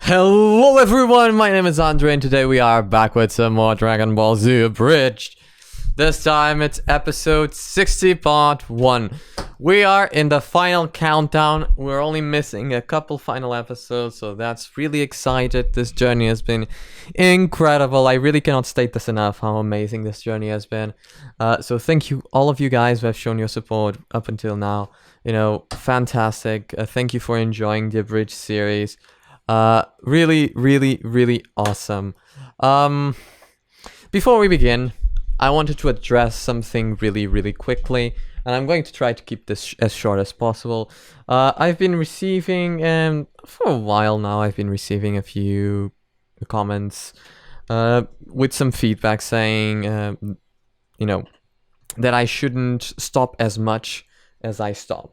Hello everyone, my name is Andre and today we are back with some more Dragon Ball Z Abridged. This time it's episode 60 part 1. We are in the final countdown. We're only missing a couple final episodes, so that's really excited. This journey has been incredible. I really cannot state this enough how amazing this journey has been. So thank you all of you guys who have shown your support up until now. You know, fantastic. Thank you for enjoying the Abridged series. Really awesome. Before we begin, I wanted to address something really quickly, and I'm going to try to keep this as short as possible. I've been receiving, for a while now, I've been receiving a few comments with some feedback saying, you know, that I shouldn't stop as much as I stop.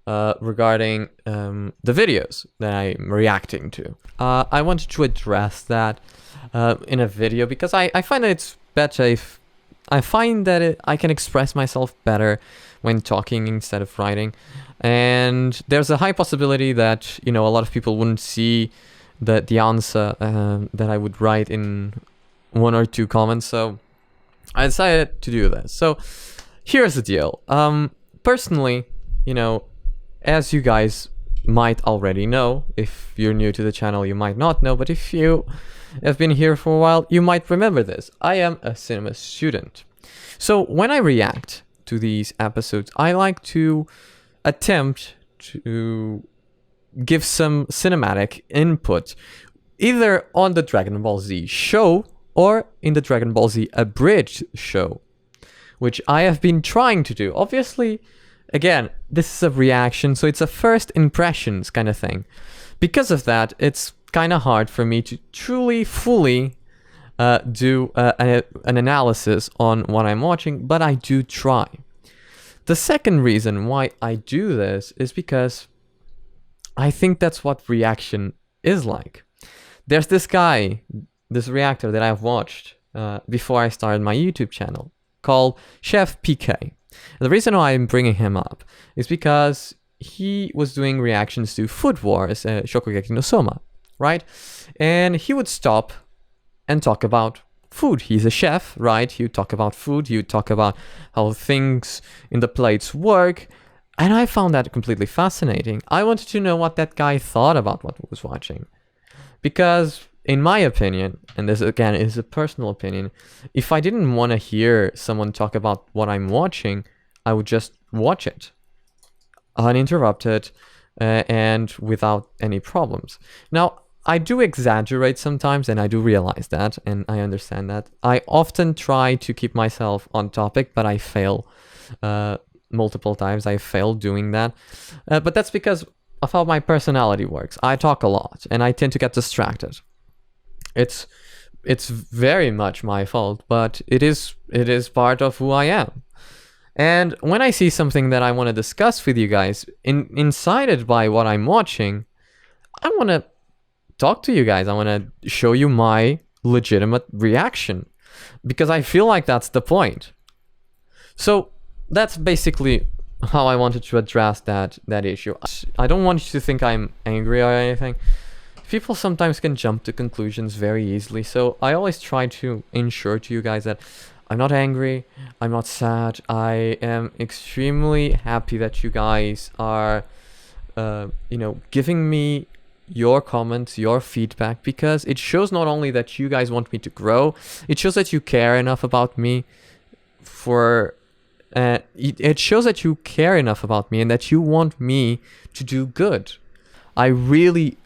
Regarding the videos that I'm reacting to. I wanted to address that in a video because I find that it's better if I find that I can express myself better when talking instead of writing, and there's a high possibility that, you know, a lot of people wouldn't see the answer that I would write in 1 or 2 comments, so I decided to do this. So here's the deal. Personally, you know, as you guys might already know, if you're new to the channel, you might not know, but if you have been here for a while, you might remember this. I am a cinema student. So when I react to these episodes, I like to attempt to give some cinematic input, either on the Dragon Ball Z show or in the Dragon Ball Z Abridged show, which I have been trying to do. Obviously, again, this is a reaction, so it's a first impressions kind of thing. Because of that, it's kind of hard for me to truly, fully do an analysis on what I'm watching, but I do try. The second reason why I do this is because I think that's what reaction is like. There's this guy, this reactor that I've watched before I started my YouTube channel, called Chef PK. The reason why I'm bringing him up is because he was doing reactions to Food Wars, Shokugeki no Soma, right? And he would stop and talk about food. He's a chef, right? He would talk about food. He would talk about how things in the plates work. And I found that completely fascinating. I wanted to know what that guy thought about what he was watching. Because in my opinion, and this again is a personal opinion, if I didn't want to hear someone talk about what I'm watching, I would just watch it uninterrupted and without any problems. Now, I do exaggerate sometimes, and I do realize that, and I understand that. I often try to keep myself on topic, but I fail multiple times. I fail doing that. But that's because of how my personality works. I talk a lot, and I tend to get distracted. It's very much my fault, but it is part of who I am. And when I see something that I want to discuss with you guys, incited by what I'm watching, I want to talk to you guys. I want to show you my legitimate reaction, because I feel like that's the point. So that's basically how I wanted to address that issue. I don't want you to think I'm angry or anything. People sometimes can jump to conclusions very easily, so I always try to ensure to you guys that I'm not angry, I'm not sad. I am extremely happy that you guys are, you know, giving me your comments, your feedback, because it shows not only that you guys want me to grow, it shows that you care enough about me it shows that you care enough about me and that you want me to do good. I really,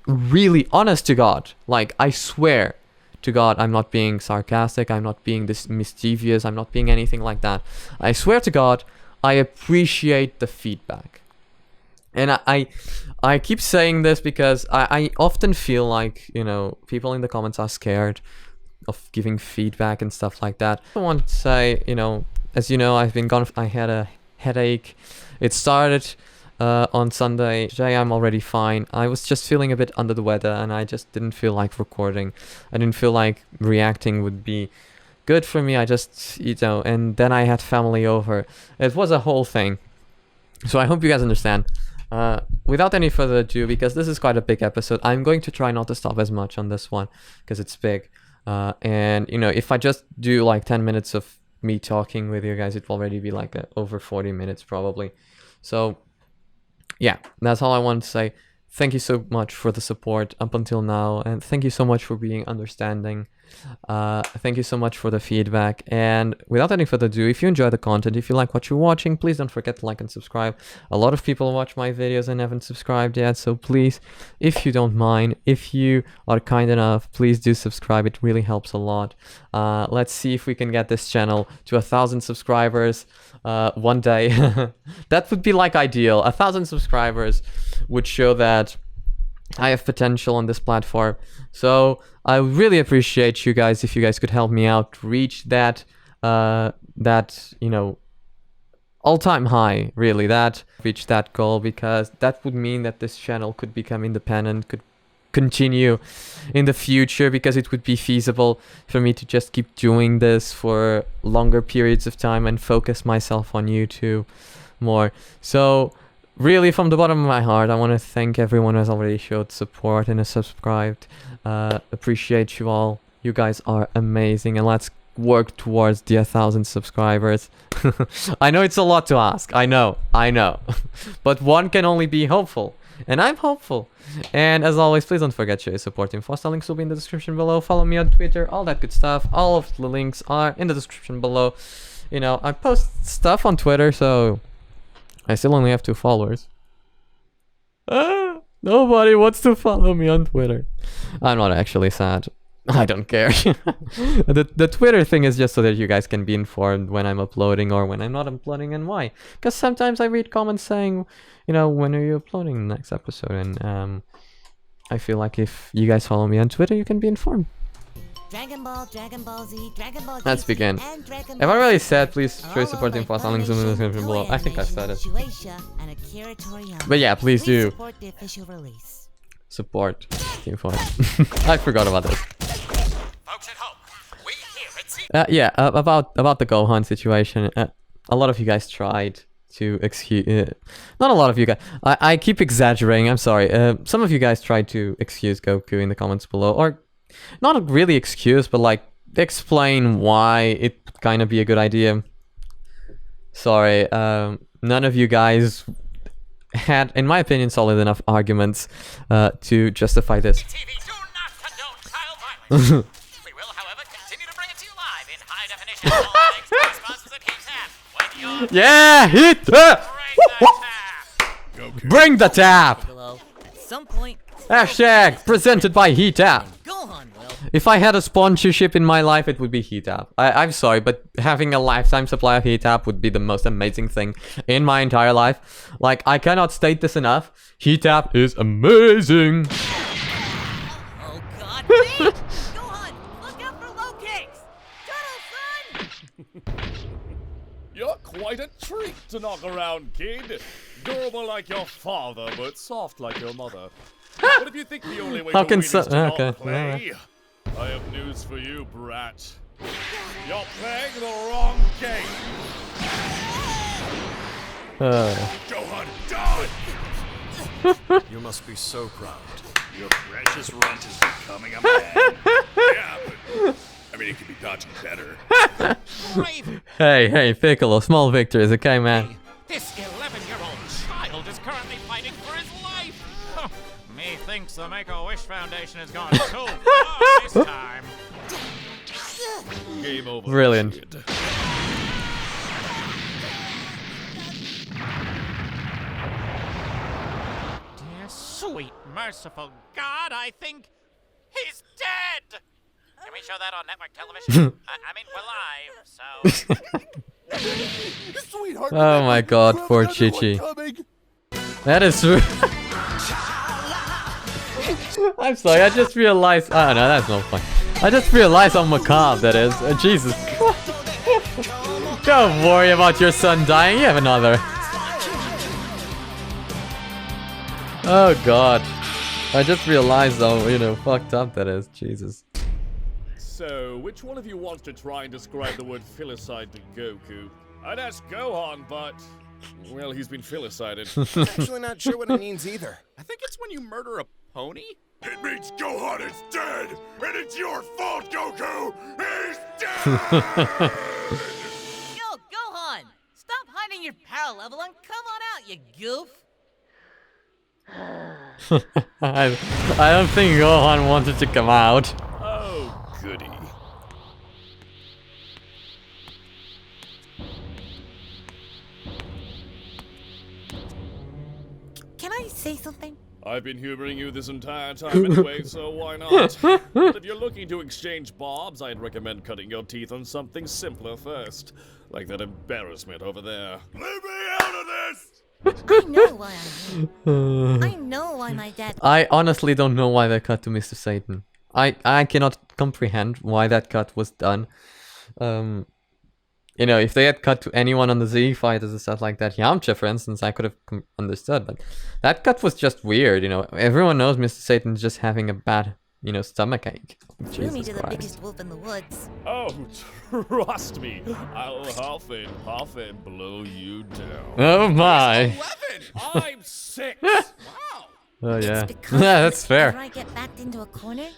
honest to God, like, I swear to God, I'm not being sarcastic, I'm not being this mischievous, I'm not being anything like that. I swear to God, I appreciate the feedback. And I keep saying this because I often feel like, you know, people in the comments are scared of giving feedback and stuff like that. I want to say, you know, as you know, I've been gone, I had a headache. It started on Sunday. Today I'm already fine. I was just feeling a bit under the weather and I just didn't feel like recording. I didn't feel like reacting would be good for me. I just, you know, and then I had family over. It was a whole thing. So I hope you guys understand. Without any further ado, because this is quite a big episode, I'm going to try not to stop as much on this one because it's big. And you know, if I just do like 10 minutes of me talking with you guys, it will already be like over 40 minutes probably. So yeah, that's all I want to say. Thank you so much for the support up until now, and thank you so much for being understanding. Thank you so much for the feedback, and without any further ado, if you enjoy the content, if you like what you're watching, please don't forget to like and subscribe. A lot of people watch my videos and haven't subscribed yet, so please, if you don't mind, if you are kind enough, please do subscribe. It really helps a lot. Let's see if we can get this channel to 1,000 subscribers one day. That would be like ideal. 1,000 subscribers would show that I have potential on this platform. So I really appreciate you guys if you guys could help me out reach that you know, all-time high, really, that reach that goal, because that would mean that this channel could become independent, could continue in the future, because it would be feasible for me to just keep doing this for longer periods of time and focus myself on YouTube more. So really, from the bottom of my heart, I want to thank everyone who has already showed support and has subscribed. Appreciate you all. You guys are amazing, and let's work towards the 1,000 subscribers. I know it's a lot to ask. I know. But one can only be hopeful, and I'm hopeful. And as always, please don't forget to show your support. Info links will be in the description below. Follow me on Twitter, all that good stuff. All of the links are in the description below. You know, I post stuff on Twitter, so I still only have 2 followers. Nobody wants to follow me on Twitter. I'm not actually sad. I don't care. The Twitter thing is just so that you guys can be informed when I'm uploading or when I'm not uploading, and why. Because sometimes I read comments saying, you know, when are you uploading the next episode? And I feel like if you guys follow me on Twitter, you can be informed. Dragon Ball, Dragon Ball Z, Dragon Ball Let's begin. Have I already said please show your support info links in the description below? I think I said it. But yeah, please do support Team Force. I forgot about this. Yeah, about the Gohan situation. A lot of you guys tried to excuse... not a lot of you guys. I keep exaggerating, I'm sorry. Some of you guys tried to excuse Goku in the comments below, or not really excuse, but like explain why it would kind of be a good idea. Sorry, none of you guys had, in my opinion, solid enough arguments to justify this. We will, however, continue to bring it to you live in high definition. All thanks to the responses it keeps at. Yeah, hit bring the tap. At some point, Hashtag presented by Heatap. Gohan will. If I had a sponsorship in my life, it would be Heatap. I'm sorry, but having a lifetime supply of Heatap would be the most amazing thing in my entire life. Like, I cannot state this enough. Heatap is amazing. Oh God! Wait! Gohan, look out for low kicks. Turtle son. You're quite a treat to knock around, kid. Durable like your father, but soft like your mother. But if you think the only way How to can win is to not okay. play, I have news for you, brat. You're playing the wrong game. Gohan, die! You must be so proud. Your precious runt is becoming a man. Yeah, but I mean, it could be dodging better. Hey, Piccolo, small victories, okay, man? This 11-year-old child is currently fighting for his life. Methinks the Make-A-Wish Foundation has gone too far this time. Game over. Brilliant. Kid. Dear sweet, merciful God, I think he's dead. Can we show that on network television? I mean, we're live, so... Sweetheart, Oh my God, poor Chi-Chi. That is true. I'm sorry, I just realized... Oh no, that's not fun. I just realized how macabre that is. Jesus. Don't worry about your son dying, you have another. Oh God. I just realized how, you know, fucked up that is. Jesus. So, which one of you wants to try and describe the word filicide to Goku? I'd ask Gohan, but Well, he's been filicided. I'm actually not sure what it means either. I think it's when you murder a pony. It means Gohan is dead, and it's your fault, Goku! He's dead! Yo, Gohan! Stop hiding your power level and come on out, you goof! I don't think Gohan wanted to come out. Oh, goody. Can I say something? I've been humoring you this entire time anyway, so why not? But if you're looking to exchange bobs, I'd recommend cutting your teeth on something simpler first. Like that embarrassment over there. Leave me out of this! I know why I'm here. I know why my dad. I honestly don't know why they cut to Mr. Satan. I cannot comprehend why that cut was done. You know, if they had cut to anyone on the Z fighters and stuff like that, Yamcha, for instance, I could have understood. But that cut was just weird, you know. Everyone knows Mr. Satan's just having a bad, you know, stomachache. Threw me Jesus to the Christ. biggest wolf in the woods. Oh, trust me, I'll huff and blow you down. Oh my. 11! I'm 6! Wow! Oh yeah. It's because Yeah, that's whenever fair. I get backed into a corner,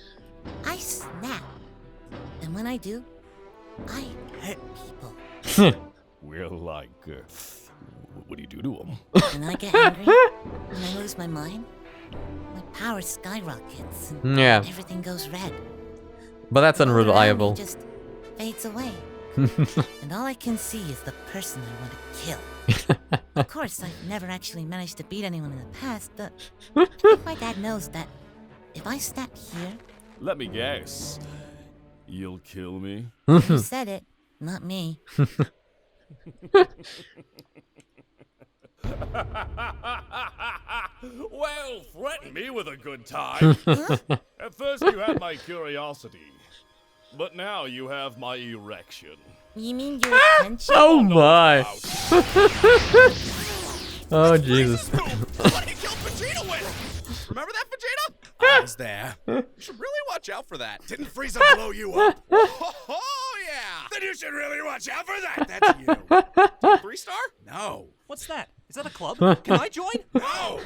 I snap. And when I do, I hurt people. Well, like, what do you do to him? When I get angry, when I lose my mind, my power skyrockets and Yeah, everything goes red. but that's The world around me unreliable. just fades away. And all I can see is the person I want to kill. Of course, I've never actually managed to beat anyone in the past, but I think my dad knows that if I snap here, Let me guess. You'll kill me? you said it, not me. Well, threaten me with a good time. At first you had my curiosity, but now you have my erection. You mean your attention? Oh my. Out. Oh Jesus. What did he kill Vegeta with? Remember that, Vegeta? I was there. You should really watch out for that. Didn't Frieza blow you up? Oh, yeah! Then you should really watch out for that! That's you. 3-star? No. What's that? Is that a club? Can I join? No.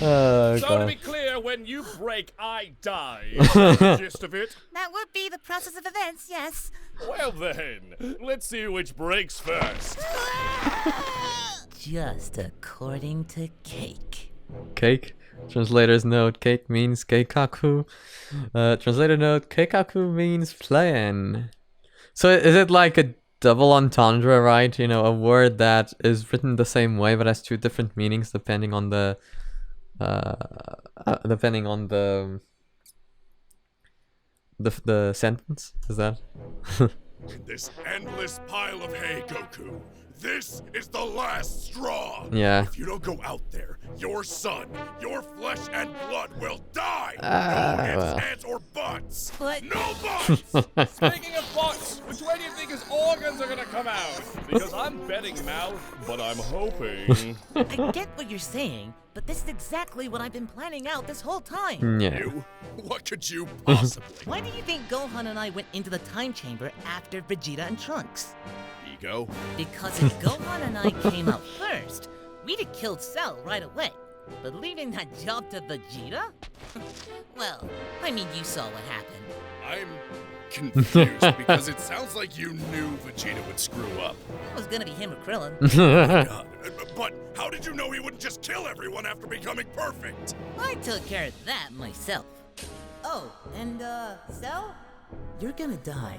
Oh So to be god. clear, when you break, I die. Is that the gist of it? That would be the process of events, yes. Well then, let's see which breaks first. Just according to Cake. Cake. Translator's note, cake means keikaku. Translator note, keikaku means plan. So is it like a double entendre, right? You know, a word that is written the same way but has two different meanings depending on the the sentence? Is that? This endless pile of hay, Goku. This is the last straw. Yeah. If you don't go out there, your son, your flesh and blood will die. Ah, no ifs, well. ands, or buts. But No buts. Speaking of butts, which way do you think his organs are gonna come out? Because I'm betting mouth, but I'm hoping. I get what you're saying, but this is exactly what I've been planning out this whole time. Yeah. You? What could you possibly? Why do you think Gohan and I went into the time chamber after Vegeta and Trunks? Ego? Because if Gohan and I came out first, we'd have killed Cell right away. But leaving that job to Vegeta? Well, I mean, you saw what happened. I'm confused because it sounds like you knew Vegeta would screw up. It was gonna be him or Krillin. God. But how did you know he wouldn't just kill everyone after becoming perfect? I took care of that myself. Oh, and Cell? You're gonna die.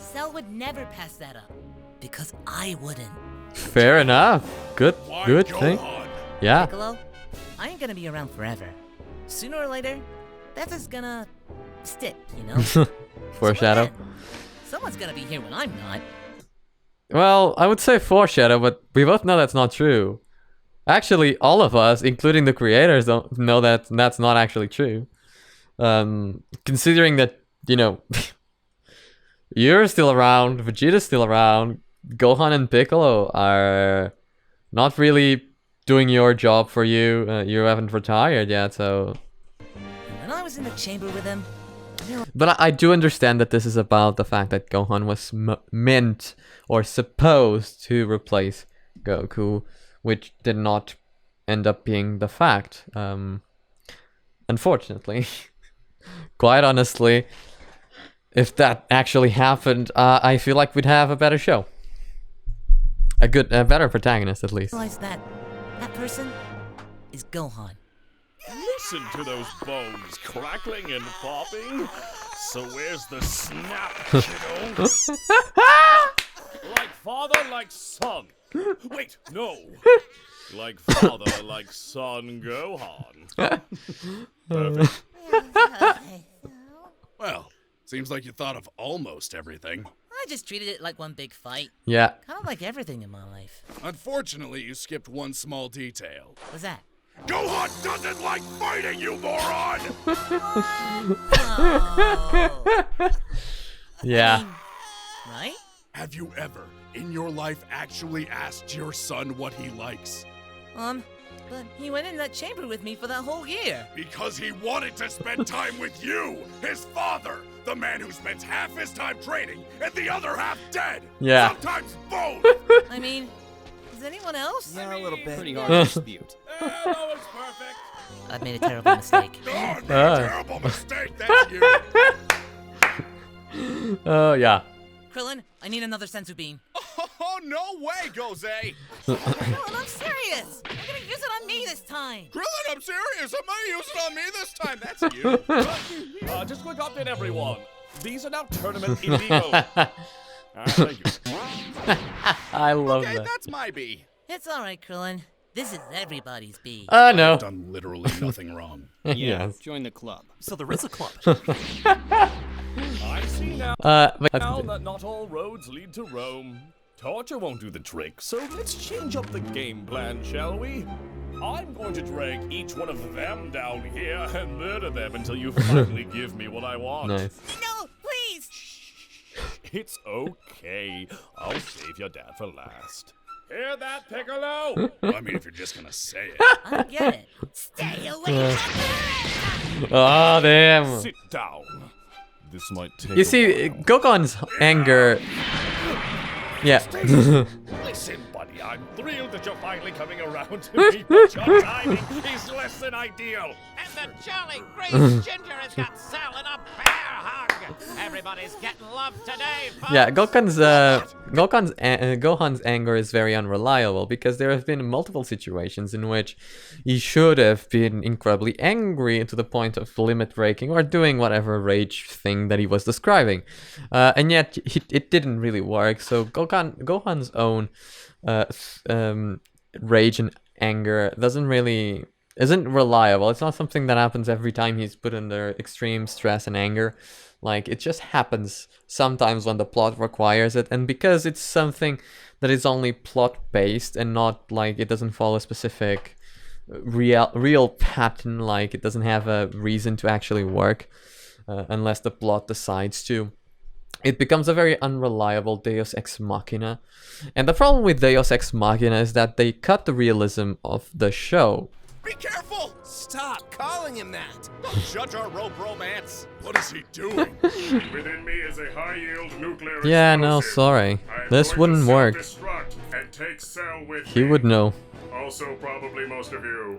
Cell would never pass that up. Because I wouldn't. Fair enough. Good Why good Gohan? thing. Yeah. Piccolo, I ain't gonna be around forever. Sooner or later, that's just gonna stick, you know? Foreshadow. So what then? Someone's gonna be here when I'm not. Well, I would say foreshadow, but we both know that's not true. Actually, all of us, including the creators, don't know that that's not actually true. Considering that, you know, you're still around, Vegeta's still around, Gohan and Piccolo are not really doing your job for you. You haven't retired yet, so... And when I was in the chamber with him, But I do understand that this is about the fact that Gohan was meant or supposed to replace Goku, which did not end up being the fact. Unfortunately, quite honestly, if that actually happened, I feel like we'd have a better show. A better protagonist at least. Realize that person is Gohan. Listen to those bones crackling and popping. So where's the snap, kiddo? Like father, like son. Wait, no. Like father, like son, Gohan. Perfect. Well, seems like you thought of almost everything. I just treated it like one big fight. Yeah. Kind of like everything in my life. Unfortunately, you skipped one small detail. What's that? Gohan doesn't like fighting, you moron! Oh. Yeah. Right? Have you ever, in your life, actually asked your son what he likes? But he went in that chamber with me for that whole year. Because he wanted to spend time with you, his father, the man who spends half his time training and the other half dead. Yeah. Sometimes both. I mean, is anyone else? Yeah, a little bit. Pretty hard to dispute. That was perfect. I've made a terrible mistake. Oh, I made a terrible mistake. That's you. Oh yeah. Krillin, I need another sensu bean. Oh, no way, Goze! Krillin, I'm serious. I'm gonna use it on me this time. Krillin, I'm serious. I'm gonna use it on me this time. That's you. Just quick update, everyone. These are now tournament indigo. Thank you. I love Okay, that. that's my B. It's all right, Krillin. This is everybody's B. No. Done literally nothing wrong. Yes. Join the club. So there is a club. I see now But that not all roads lead to Rome. Torture won't do the trick, so let's change up the game plan, shall we? I'm going to drag each one of them down here and murder them until you finally give me what I want. nice. No, please. It's okay. I'll save your dad for last. Hear that, Piccolo? I mean, if you're just gonna say it. I get it. Stay away from me. Oh damn. Sit down. This might take You a see, while. Gokon's anger. Yeah. Listen, buddy, I'm thrilled that you're finally coming around to me, but your timing is less than ideal. And the jolly great Ginger has got Cell in a bear hug. Everybody's getting love today, folks. Yeah, Gohan's anger is very unreliable because there have been multiple situations in which he should have been incredibly angry to the point of limit breaking or doing whatever rage thing that he was describing, and yet it didn't really work. So Gohan's own rage and anger isn't reliable. It's not something that happens every time he's put under extreme stress and anger. Like, it just happens sometimes when the plot requires it, and because it's something that is only plot-based and not, like, it doesn't follow a specific real pattern, like, it doesn't have a reason to actually work, unless the plot decides to. It becomes a very unreliable Deus Ex Machina. And the problem with Deus Ex Machina is that they cut the realism of the show. Be careful! Stop calling him that. Don't judge our rope romance. What is he doing? Within me is a high-yield nuclear Yeah, no, explosive. sorry. I am This going wouldn't to work. self-destruct and take Cell with He me. would know. Also, probably most of you.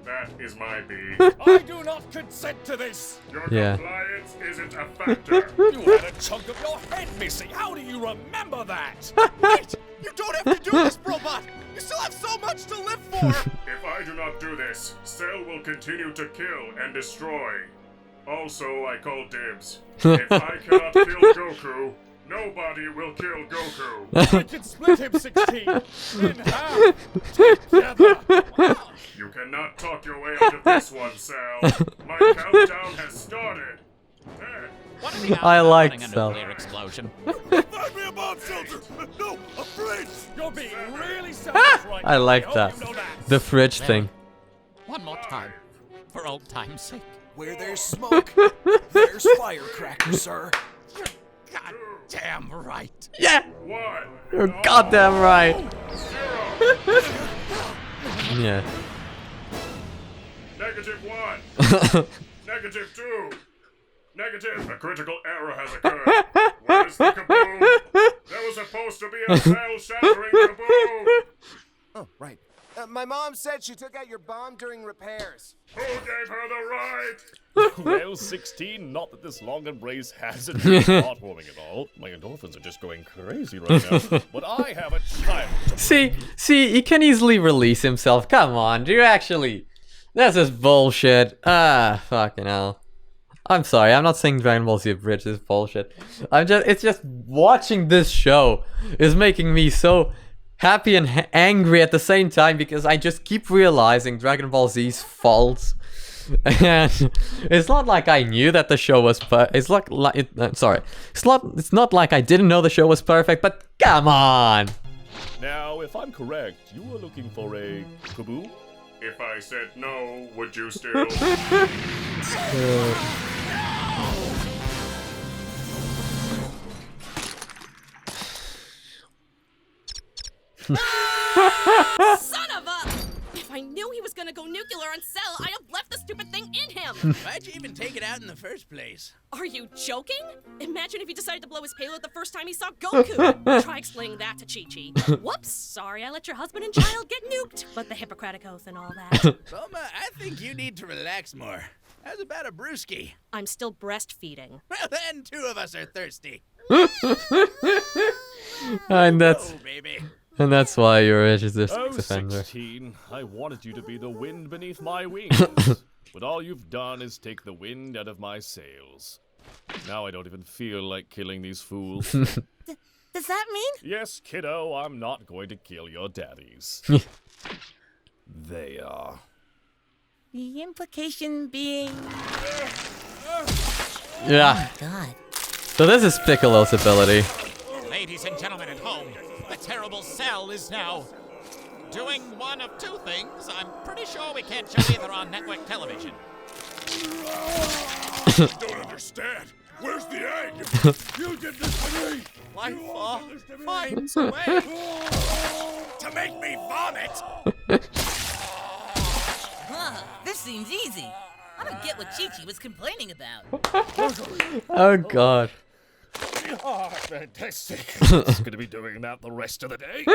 That is my B. I do not consent to this. Your Yeah. compliance isn't a factor. You had a chunk of your head missing. How do you remember that? Wait! You don't have to do this, robot! You still have so much to live for! If I do not do this, Cell will continue to kill and destroy. Also, I call dibs. If I cannot kill Goku, nobody will kill Goku. I can split him 16 in half together. Wow. You cannot talk your way out of this one, Cell. My countdown has started. 10, What are the odds I of like having a Cell. nuclear explosion? Find me a bomb shelter! No, a fridge! You're being really selfish right now. I like hope that. you know that. The fridge thing. One more time, for old time's sake. Where there's smoke, there's firecracker, sir. Goddamn right. Yeah! 1, You're goddamn right. 0, Yeah. -1, -2, Negative. A critical error has occurred. Where's the kaboom? There was supposed to be a cell-shattering kaboom. Oh, right. My mom said she took out your bomb during repairs. Who gave her the right? Well, 16, not that this long embrace hasn't been heartwarming at all. My endorphins are just going crazy right now. But I have a child to See, he can easily release himself. Come on, do you actually? This is bullshit. Ah, fucking hell. I'm sorry, I'm not saying Dragon Ball Z Abridged is bullshit. It's just watching this show is making me so happy and angry at the same time because I just keep realizing Dragon Ball Z's faults. And it's not like I knew that the show was it's not like I didn't know the show was perfect, but come on. Now, if I'm correct, you were looking for a kaboom? If I said no, would you still? Son of a! If I knew he was gonna go nuclear on Cell, I'd have left the stupid thing in him! Why'd you even take it out in the first place? Are you joking? Imagine if he decided to blow his payload the first time he saw Goku! Try explaining that to Chi-Chi. Whoops, sorry I let your husband and child get nuked. But the Hippocratic Oath and all that. Bulma, I think you need to relax more. How's about a brewski? I'm still breastfeeding. Well, then two of us are thirsty. And that's Oh, baby. and that's why you're a sex Oh, offender. 16, I wanted you to be the wind beneath my wings. But all you've done is take the wind out of my sails. Now I don't even feel like killing these fools. Does that mean? Yes, kiddo, I'm not going to kill your daddies. They are. The implication being... Yeah. God. So this is Piccolo's ability. Ladies and gentlemen at home, the terrible Cell is now doing one of two things. I'm pretty sure we can't show either on network television. Don't understand. Where's the egg? You did this to me. Life finds a way. To make me vomit! Huh, this seems easy. I don't get what Chi-Chi was complaining about. Oh god. Ah, fantastic. It's going to be doing that the rest of the day.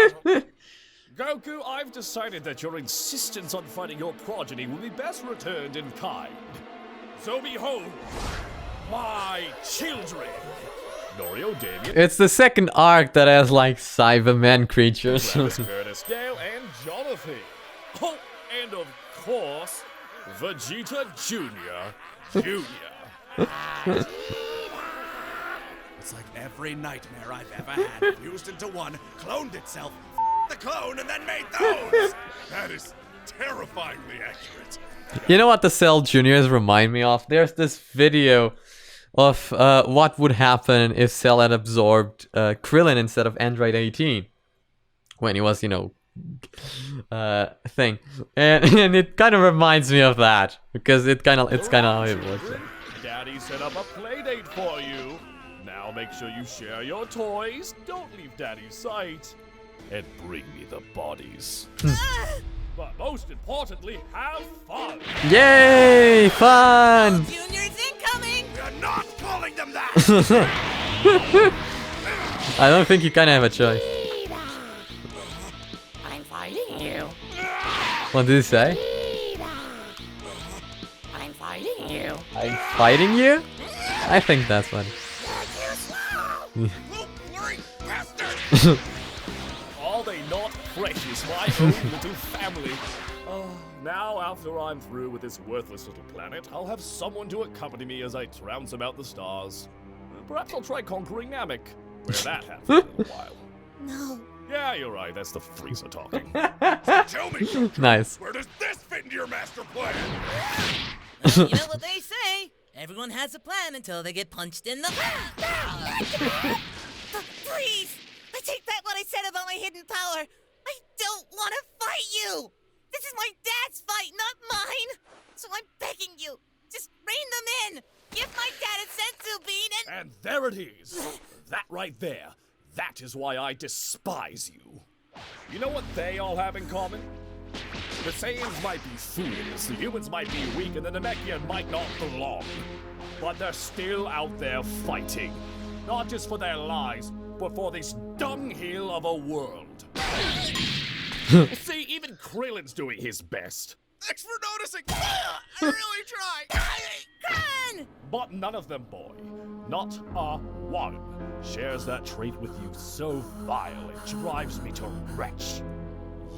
Goku, I've decided that your insistence on fighting your progeny will be best returned in kind. So behold, my children. Norio, Damien, It's the second arc that has like Cybermen creatures. Curtis, Dale, and Jonathan. Oh, and of course, Vegeta Jr. It's like every nightmare I've ever had fused into one, cloned itself, the clone, and then made those! That is terrifyingly accurate. You know what the Cell Juniors remind me of? There's this video of what would happen if Cell had absorbed Krillin instead of Android 18 when he was, you know, thing, and it kind of reminds me of that because it's kind of how it works. Daddy set up a playdate for you. Now make sure you share your toys, don't leave Daddy's sight, and bring me the bodies. But most importantly, have fun! Yay! Fun! Junior's incoming! You're not calling them that! I don't think you kind of have a choice. I'm fighting you. What did he say? I'm fighting you. I'm fighting you? I think that's what. Are they not precious, my own little family? Now, after I'm through with this worthless little planet, I'll have someone to accompany me as I trounce about the stars. Perhaps I'll try conquering Namek, where that happens in a while. No. Yeah, you're right, that's the Frieza talking. Tell me, Nice. where does this fit into your master plan? You know what they say? Everyone has a plan until they get punched in the... Please! I take back what I said about my hidden power. I don't want to fight you! This is my dad's fight, not mine! So I'm begging you, just rein them in! Give my dad a senzu bean and... And there it is! That right there. That is why I despise you. You know what they all have in common? The Saiyans might be fools, the humans might be weak, and the Namekian might not belong. but they're still out there fighting. Not just for their lives, but for this dunghill of a world. See, even Krillin's doing his best. Thanks for noticing. I really try. But none of them, boy, not a one, shares that trait with you so vile it drives me to retch.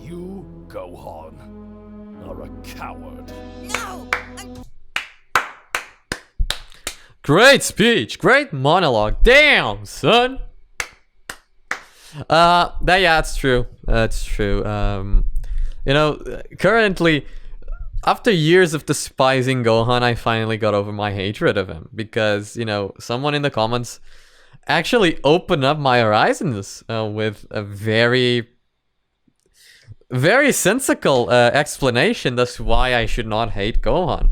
You, Gohan, are a coward. No! Great speech, great monologue. Damn, son. Yeah, it's true. It's true. You know, currently, after years of despising Gohan, I finally got over my hatred of him because, you know, someone in the comments actually opened up my horizons with a very sensical explanation as to why I should not hate Gohan.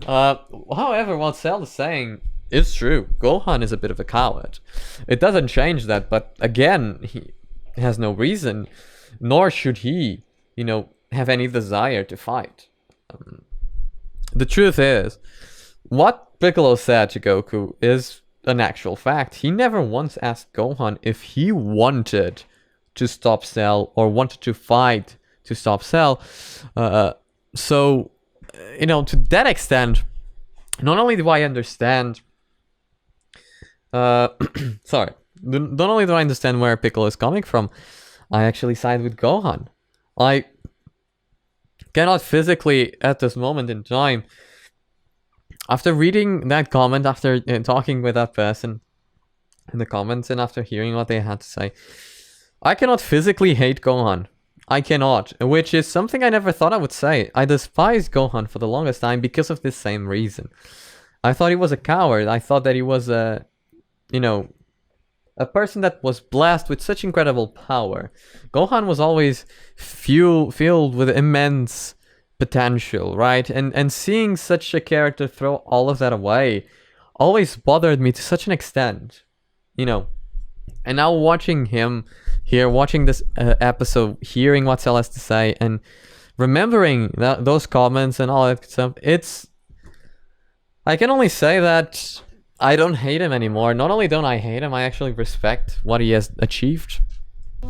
However, what Cell is saying is true. Gohan is a bit of a coward. It doesn't change that, but again, he has no reason, nor should he, you know, have any desire to fight. The truth is, what Piccolo said to Goku is an actual fact. He never once asked Gohan if he wanted to stop Cell or wanted to fight to stop Cell. So, you know, to that extent, not only do I understand... sorry. Not only do I understand where Piccolo is coming from, I actually side with Gohan. I cannot physically, at this moment in time, after reading that comment, after talking with that person in the comments, and after hearing what they had to say, I cannot physically hate Gohan. I cannot, which is something I never thought I would say. I despised Gohan for the longest time because of this same reason. I thought he was a coward. I thought that he was a, you know, a person that was blessed with such incredible power. Gohan was always filled with immense potential, right? And seeing such a character throw all of that away always bothered me to such an extent, you know. And now watching him here, watching this episode, hearing what Cell has to say, and remembering those comments and all that stuff, I can only say that I don't hate him anymore. Not only don't I hate him, I actually respect what he has achieved.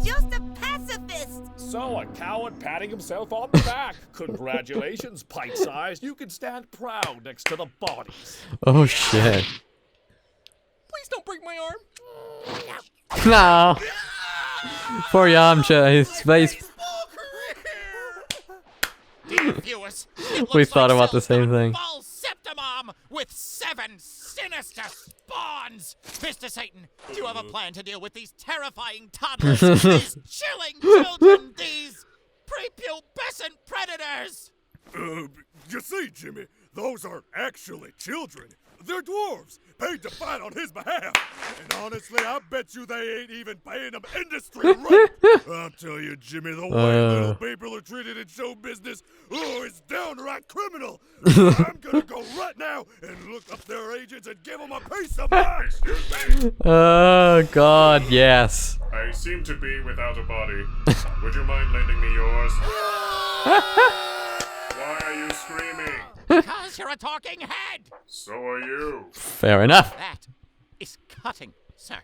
Just a pacifist! So, a coward patting himself on the back. Congratulations, pint-sized. You can stand proud next to the bodies. Oh shit. Please don't break my arm. No. Poor Yamcha, his face. Dear viewers, it We looks thought like about the Cell's same got a thing. Full septimum with 7 sinister spawns. Mr. Satan, do you have a plan to deal with these terrifying toddlers, these chilling children, these prepubescent predators? You see, Jimmy, those aren't actually children. They're dwarves, paid to fight on his behalf. And honestly, I bet you they ain't even paying them industry rate. I'll tell you, Jimmy, the way little people are treated in show business, it's downright criminal. I'm gonna go right now and look up their agents and give them a piece of mind. Excuse me. Oh god, yes. I seem to be without a body. Would you mind lending me yours? Why are you screaming? Because you're a talking head. So are you. Fair enough. That is cutting, sir.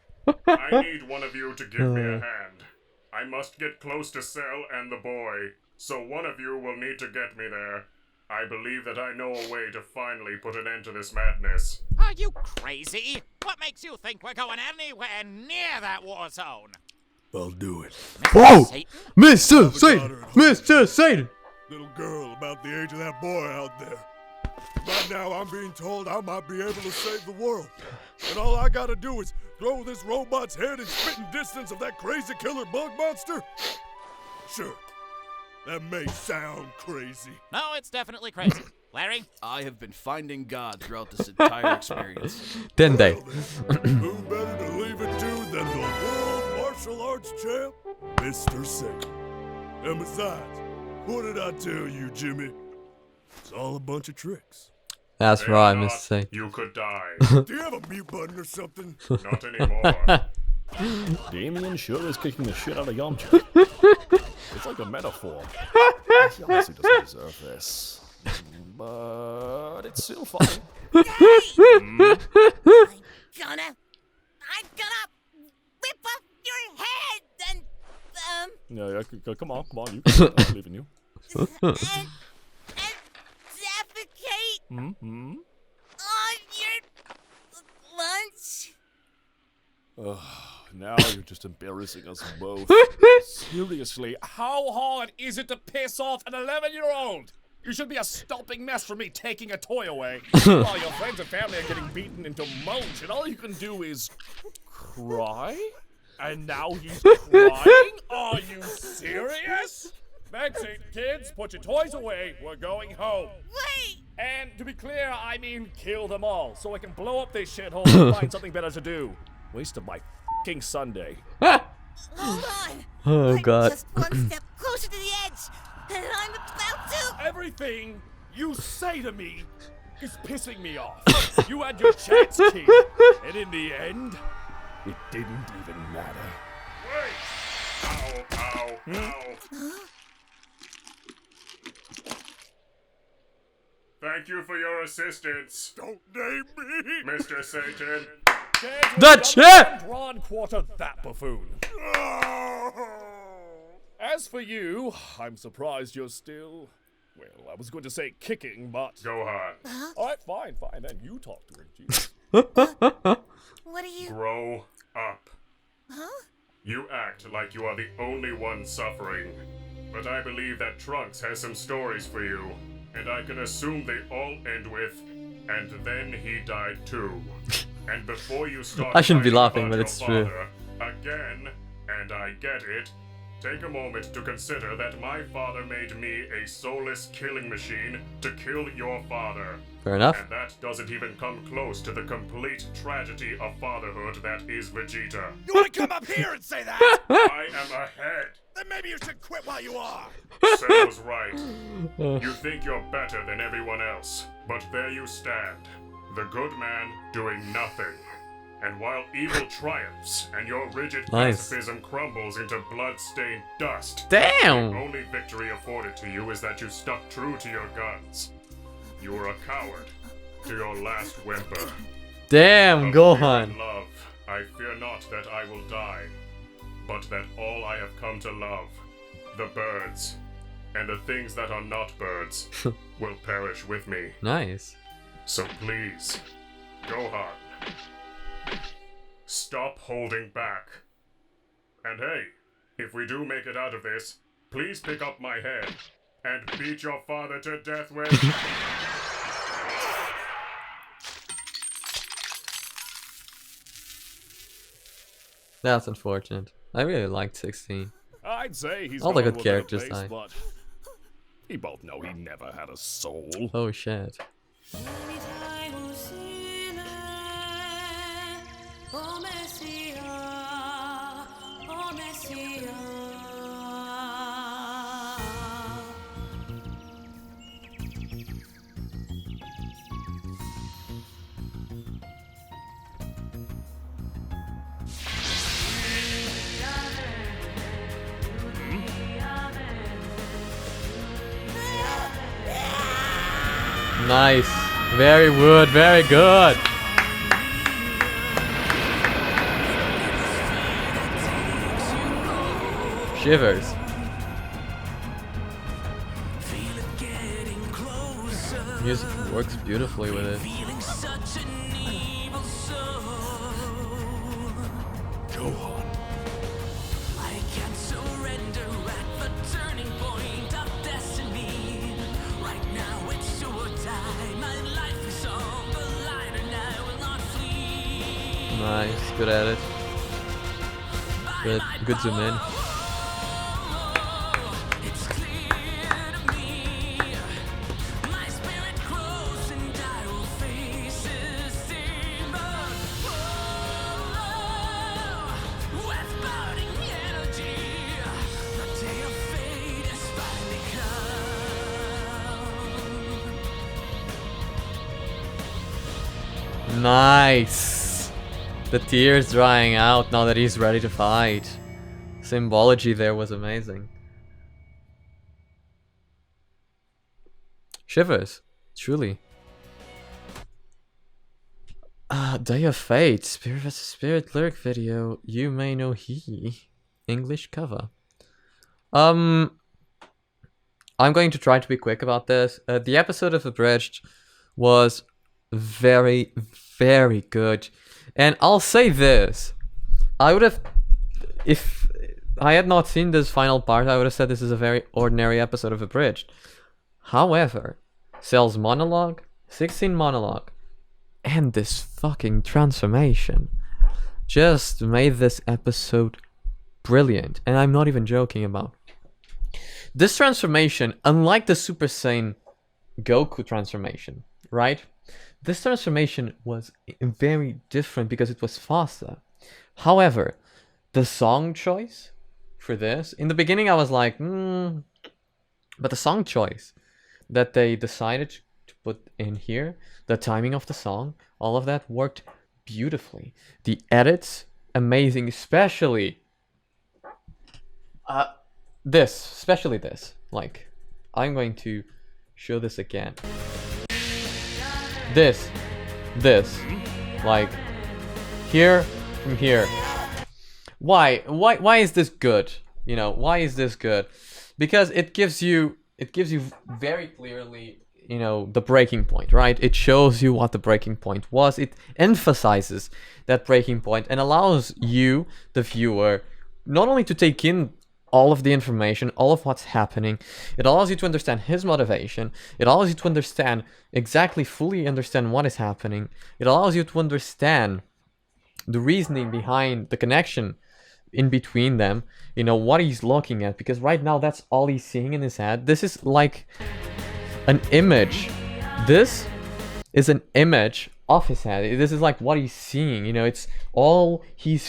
I need one of you to give me a hand. I must get close to Cell and the boy, so one of you will need to get me there. I believe that I know a way to finally put an end to this madness. Are you crazy? What makes you think we're going anywhere near that war zone? I'll do it. Whoa! Satan? Mr. Satan! Mr. Satan! Little girl about the age of that boy out there. Right now, I'm being told I might be able to save the world. And all I gotta do is throw this robot's head in spitting distance of that crazy killer bug monster? Sure, that may sound crazy. No, it's definitely crazy. Larry? I have been finding God throughout this entire experience. Didn't they? Well, then, who better to leave it to than the world martial arts champ, Mr. Satan. And besides, what did I tell you, Jimmy? It's all a bunch of tricks. That's Fear right, not, Mr. Satan. You could die. Do you have a mute button or something? Not anymore. Damien sure is kicking the shit out of Yamcha. It's like a metaphor. He honestly doesn't deserve this. but it's still fine. I'm gonna rip off your head and Yeah, come on, you can do it. I believe in you. and defecate Mm-hmm. on your lunch. Now you're just embarrassing us both. Seriously, how hard is it to piss off an 11-year-old? You should be a stomping mess for me taking a toy away. While your friends and family are getting beaten into mulch, and all you can do is cry? And now he's crying? Are you serious? That's it, kids. Put your toys away. We're going home. Wait! And to be clear, I mean kill them all, so I can blow up this shithole and find something better to do. Waste of my f***ing Sunday. Hold on! Oh god. Just one step closer to the edge, and I'm about to... Everything you say to me is pissing me off. You had your chance, kid, and in the end, it didn't even matter. Wait! Ow, ow, ow. Thank you for your assistance, Don't name me. Mr. Satan. That's it! Drawn quarter that buffoon. As for you, I'm surprised you're still... Well, I was going to say kicking, but... Gohan, Alright, fine, then you talk to him, Jesus. What are you... grow up. Huh? You act like you are the only one suffering, but I believe that Trunks has some stories for you, and I can assume they all end with, and then he died too. And before you start I shouldn't be fighting laughing, about but your it's true. father again, and I get it, take a moment to consider that my father made me a soulless killing machine to kill your father. Fair enough. And that doesn't even come close to the complete tragedy of fatherhood that is Vegeta. You want to come up here and say that? I am ahead. Then maybe you should quit while you are. Cell's right. You think you're better than everyone else, but there you stand. The good man doing nothing. And while evil triumphs and your rigid Nice. pacifism crumbles into blood-stained dust, Damn! the only victory afforded to you is that you stuck true to your guns. You were a coward to your last whimper. Damn, Of fear Gohan. and love, I fear not that I will die, but that all I have come to love, the birds, and the things that are not birds, will perish with me. Nice. So please, Gohan, stop holding back. And hey, if we do make it out of this, please pick up my head and beat your father to death with... That's unfortunate. I really liked 16. I'd say he's All the gone good with characters that pace, died. but we both know he never had a soul. Oh shit. Nice. Very good, very good. Shivers. Music works beautifully with it. Gohan. Nice, good at it. Good zoom in. Nice. The tears drying out now that he's ready to fight. Symbology there was amazing. Shivers. Truly. Day of Fate, Spirit vs. Spirit lyric video. You may know he. English cover. I'm going to try to be quick about this. The episode of Abridged was very, very good. And I'll say this. I would have... If I had not seen this final part, I would have said this is a very ordinary episode of Abridged. However, Cell's monologue, 16 monologue, and this fucking transformation just made this episode brilliant. And I'm not even joking about this transformation. Unlike the Super Saiyan Goku transformation, right? This transformation was very different because it was faster. However, the song choice for this, in the beginning I was like, but the song choice that they decided to put in here, the timing of the song, all of that worked beautifully. The edits, amazing, especially this. Like, I'm going to show this again. This, like, here, from here. Why is this good? You know, why is this good? Because it gives you very clearly, you know, the breaking point, right? It shows you what the breaking point was. It emphasizes that breaking point and allows you, the viewer, not only to take in all of the information, all of what's happening. It allows you to understand his motivation. It allows you to understand fully understand what is happening. It allows you to understand the reasoning behind the connection in between them, you know, what he's looking at, because right now that's all he's seeing in his head. This is like an image. This is an image of his head. This is like what he's seeing, you know, it's all he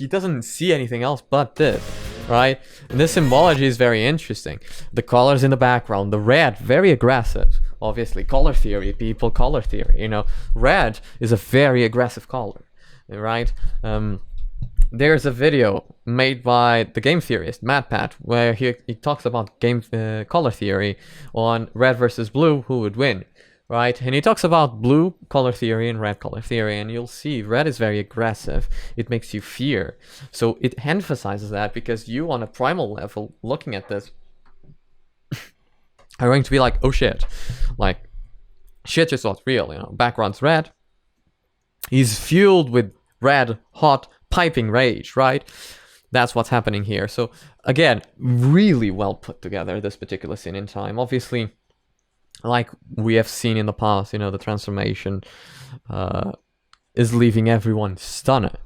doesn't see anything else but this, right? And this symbology is very interesting. The colors in the background, the red, very aggressive, obviously. Color theory, people, color theory, you know. Red is a very aggressive color, right? There's a video made by the game theorist MadPat where he talks about game color theory on red versus blue, who would win, right? And he talks about blue color theory and red color theory, and you'll see red is very aggressive. It makes you fear. So it emphasizes that because you, on a primal level, looking at this, are going to be like, oh shit, like shit is not real, you know. Background's red. He's fueled with red, hot, piping rage, right? That's what's happening here. So again, really well put together, this particular scene in time. Obviously, like we have seen in the past, you know, the transformation is leaving everyone stunned.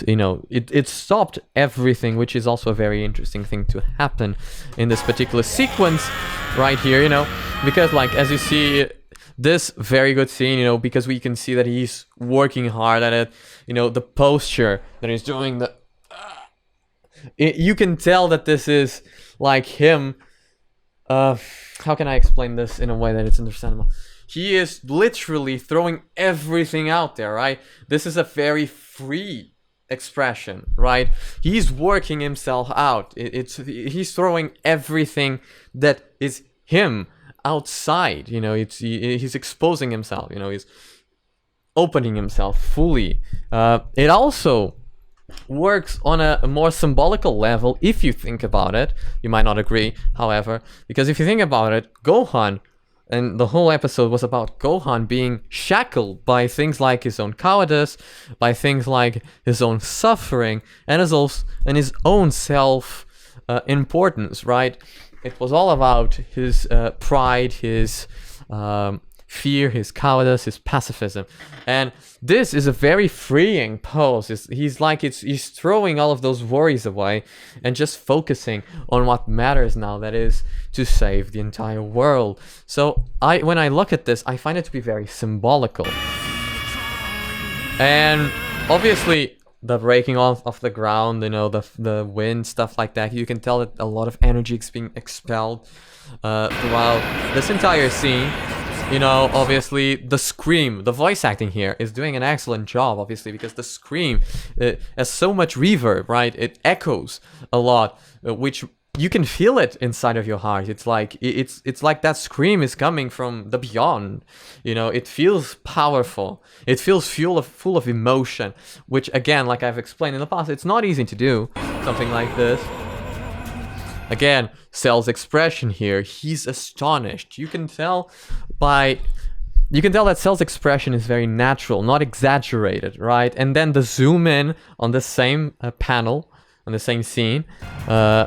You know, it stopped everything, which is also a very interesting thing to happen in this particular sequence right here, you know, because like as you see, this very good scene, you know, because we can see that he's working hard at it, you know, the posture that he's doing, you can tell that this is like him. How can I explain this in a way that it's understandable? He is literally throwing everything out there, right? This is a very free expression, right? He's working himself out. He's throwing everything that is him outside, you know. He's exposing himself, you know. He's opening himself fully. It also works on a more symbolical level if you think about it. You might not agree, however, because if you think about it, Gohan, and the whole episode was about Gohan being shackled by things like his own cowardice, by things like his own suffering, and his own self importance, right? It was all about his pride, his fear, his cowardice, his pacifism. And this is a very freeing pose. He's throwing all of those worries away and just focusing on what matters now, that is to save the entire world. So when I look at this, I find it to be very symbolical. And obviously the breaking off of the ground, you know, the wind, stuff like that, you can tell that a lot of energy is being expelled throughout this entire scene. You know, obviously the scream, the voice acting here is doing an excellent job, obviously, because the scream has so much reverb, right? It echoes a lot, which you can feel it inside of your heart. It's like it's like that scream is coming from the beyond. You know, it feels powerful. It feels full of emotion, which again, like I've explained in the past, it's not easy to do something like this. Again, Cell's expression here, he's astonished. You can tell that Cell's expression is very natural, not exaggerated, right? And then the zoom in on the same panel, on the same scene,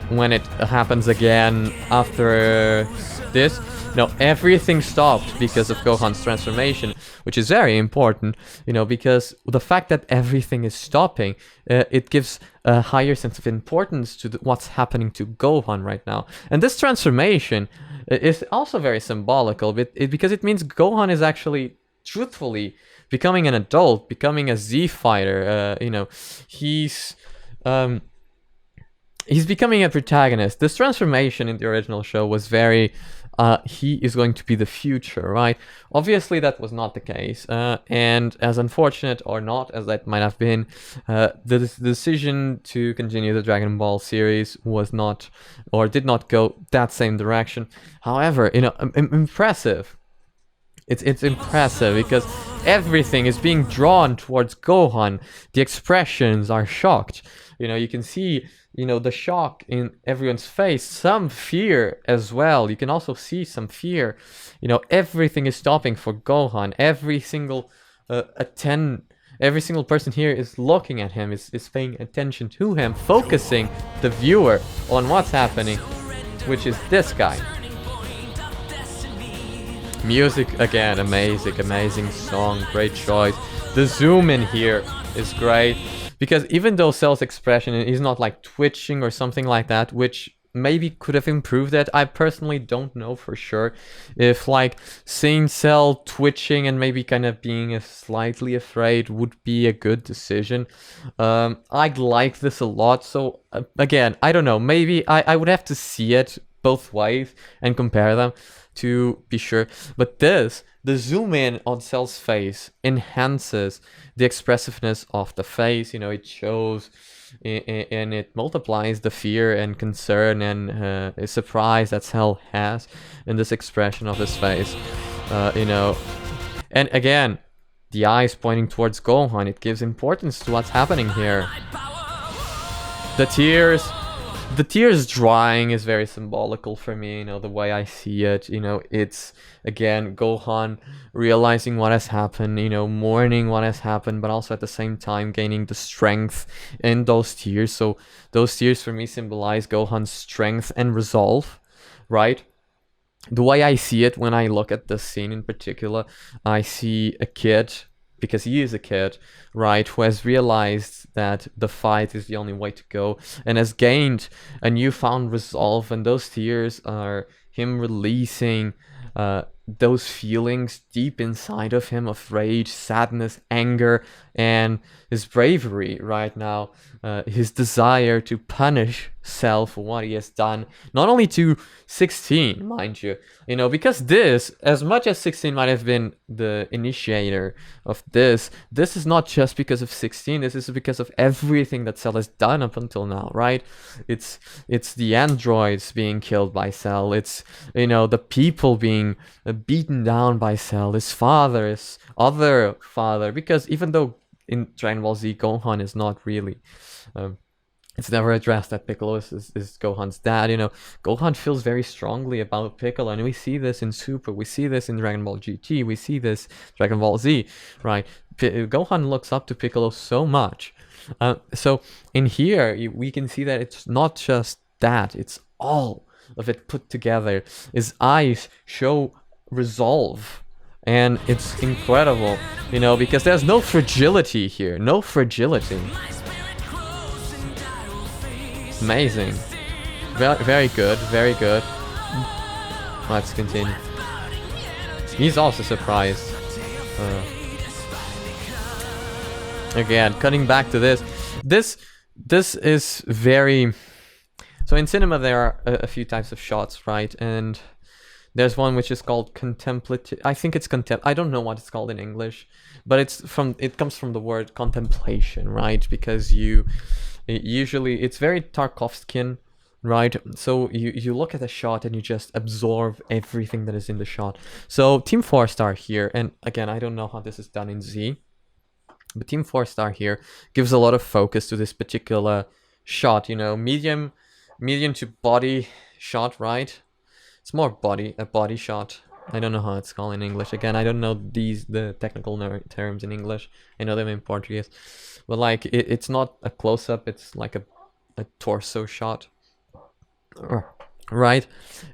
when it happens again after this. No, everything stopped because of Gohan's transformation, which is very important, you know, because the fact that everything is stopping, it gives a higher sense of importance to what's happening to Gohan right now. And this transformation is also very symbolical, because it means Gohan is actually, truthfully, becoming an adult, becoming a Z fighter. You know, he's becoming a protagonist. This transformation in the original show was very, he is going to be the future, right? Obviously that was not the case, and as unfortunate or not as that might have been, the decision to continue the Dragon Ball series was not, or did not go that same direction. However, you know, impressive. It's impressive because everything is being drawn towards Gohan. The expressions are shocked. You know, you can see, you know, the shock in everyone's face, some fear as well. You can also see some fear. You know, everything is stopping for Gohan. Every single every single person here is looking at him, is paying attention to him, focusing the viewer on what's happening, which is this guy. Music again, amazing song, great choice. The zoom in here is great. Because even though Cell's expression is not like twitching or something like that, which maybe could have improved it, I personally don't know for sure. If like seeing Cell twitching and maybe kind of being slightly afraid would be a good decision. I'd like this a lot. So again, I don't know, maybe I would have to see it both ways and compare them to be sure. But the zoom in on Cell's face enhances the expressiveness of the face. You know, it shows and it multiplies the fear and concern and surprise that Cell has in this expression of his face. You know, and again, the eyes pointing towards Gohan, it gives importance to what's happening here. The tears drying is very symbolical for me, you know, the way I see it. You know, it's, again, Gohan realizing what has happened, you know, mourning what has happened, but also at the same time gaining the strength in those tears. So those tears for me symbolize Gohan's strength and resolve, right? The way I see it when I look at this scene in particular, I see a kid, because he is a kid, right, who has realized that the fight is the only way to go and has gained a newfound resolve, and those tears are him releasing those feelings deep inside of him of rage, sadness, anger, and his bravery right now, his desire to punish Cell for what he has done, not only to 16, mind you, you know, because this, as much as 16 might have been the initiator of this is not just because of 16, this is because of everything that Cell has done up until now, right? It's the androids being killed by Cell, it's, you know, the people being beaten down by Cell, his father, his other father, because even though in Dragon Ball Z, Gohan is not really, it's never addressed that Piccolo is Gohan's dad, you know. Gohan feels very strongly about Piccolo, and we see this in Super, we see this in Dragon Ball GT, we see this Dragon Ball Z, right? Gohan looks up to Piccolo so much. So in here, we can see that it's not just that, it's all of it put together. His eyes show resolve, and it's incredible, you know, because there's no fragility here, no fragility. Amazing. Very good, very good. Let's continue. He's also surprised. Again, cutting back to this is very... So in cinema there are a few types of shots, right? And there's one which is called contemplative. I think it's I don't know what it's called in English, but it comes from the word contemplation, right? Because usually it's very Tarkovskian, right? So you look at the shot and you just absorb everything that is in the shot. So Team 4-star here, and again, I don't know how this is done in Z, but Team 4-star here gives a lot of focus to this particular shot, you know, medium to body shot, right? It's more a body shot. I don't know how it's called in English. Again, I don't know the technical terms in English. I know them in Portuguese. But like, it's not a close-up, it's like a torso shot. Right?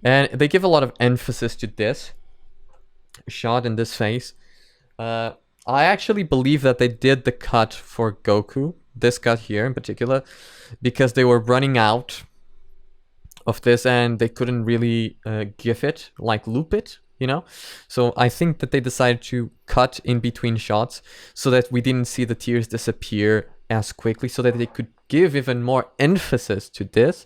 And they give a lot of emphasis to this shot in this face. I actually believe that they did the cut for Goku, this cut here in particular, because they were running out of this and they couldn't really give it, like loop it, you know? So I think that they decided to cut in between shots so that we didn't see the tears disappear as quickly, so that they could give even more emphasis to this,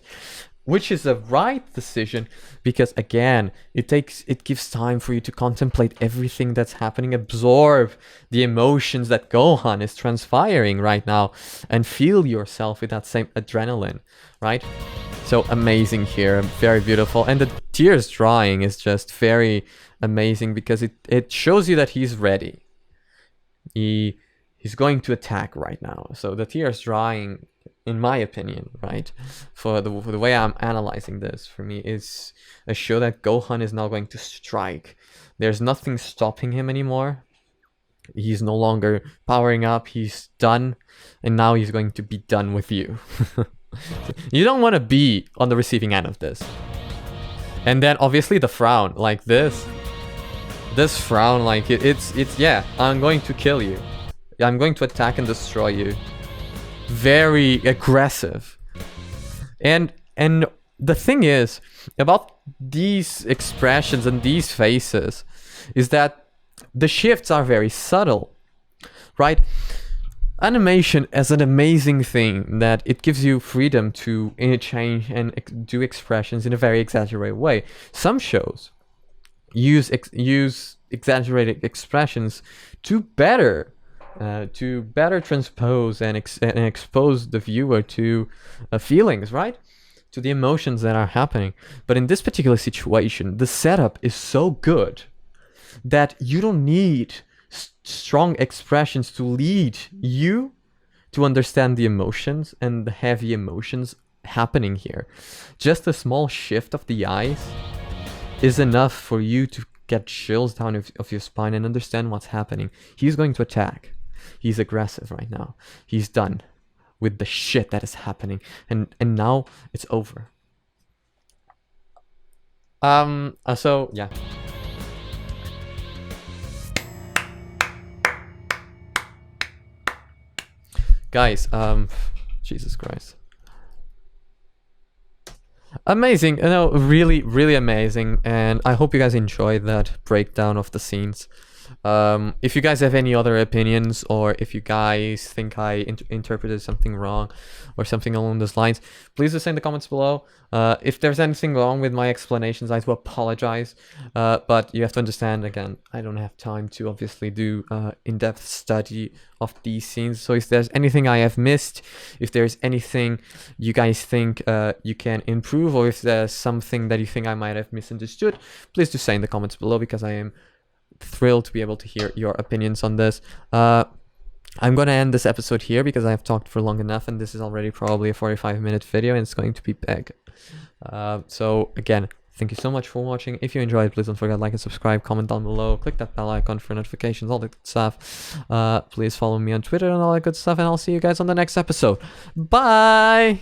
which is a right decision, because again, it gives time for you to contemplate everything that's happening, absorb the emotions that Gohan is transpiring right now, and feel yourself with that same adrenaline, right? So amazing here, very beautiful, and the tears drying is just very amazing because it shows you that he's ready. He's going to attack right now. So the tears drying, in my opinion, right, for the way I'm analyzing this, for me, is a show that Gohan is now going to strike. There's nothing stopping him anymore. He's no longer powering up. He's done, and now he's going to be done with you. You don't want to be on the receiving end of this. And then obviously the frown, like this frown, like it's yeah, I'm going to kill you. I'm going to attack and destroy you. Very aggressive. And the thing is about these expressions and these faces is that the shifts are very subtle, right? Animation is an amazing thing that it gives you freedom to interchange and do expressions in a very exaggerated way. Some shows use exaggerated expressions to better transpose and expose the viewer to feelings, right? To the emotions that are happening. But in this particular situation, the setup is so good that you don't need strong expressions to lead you to understand the emotions and the heavy emotions happening here. Just a small shift of the eyes is enough for you to get chills down of your spine and understand what's happening. He's going to attack. He's aggressive right now. He's done with the shit that is happening, and now it's over. So yeah. Guys, Jesus Christ. Amazing, no, really, really amazing, and I hope you guys enjoyed that breakdown of the scenes. If you guys have any other opinions, or if you guys think I interpreted something wrong or something along those lines, please do say in the comments below. If there's anything wrong with my explanations, I do apologize, but you have to understand, again, I don't have time to obviously do in-depth study of these scenes. So if there's anything I have missed, if there's anything you guys think you can improve, or if there's something that you think I might have misunderstood, please do say in the comments below, because I am thrilled to be able to hear your opinions on this. I'm going to end this episode here because I have talked for long enough, and this is already probably a 45-minute video, and it's going to be big. So again, thank you so much for watching. If you enjoyed, please don't forget to like and subscribe, comment down below, click that bell icon for notifications, all that good stuff. Please follow me on Twitter and all that good stuff, and I'll see you guys on the next episode. Bye!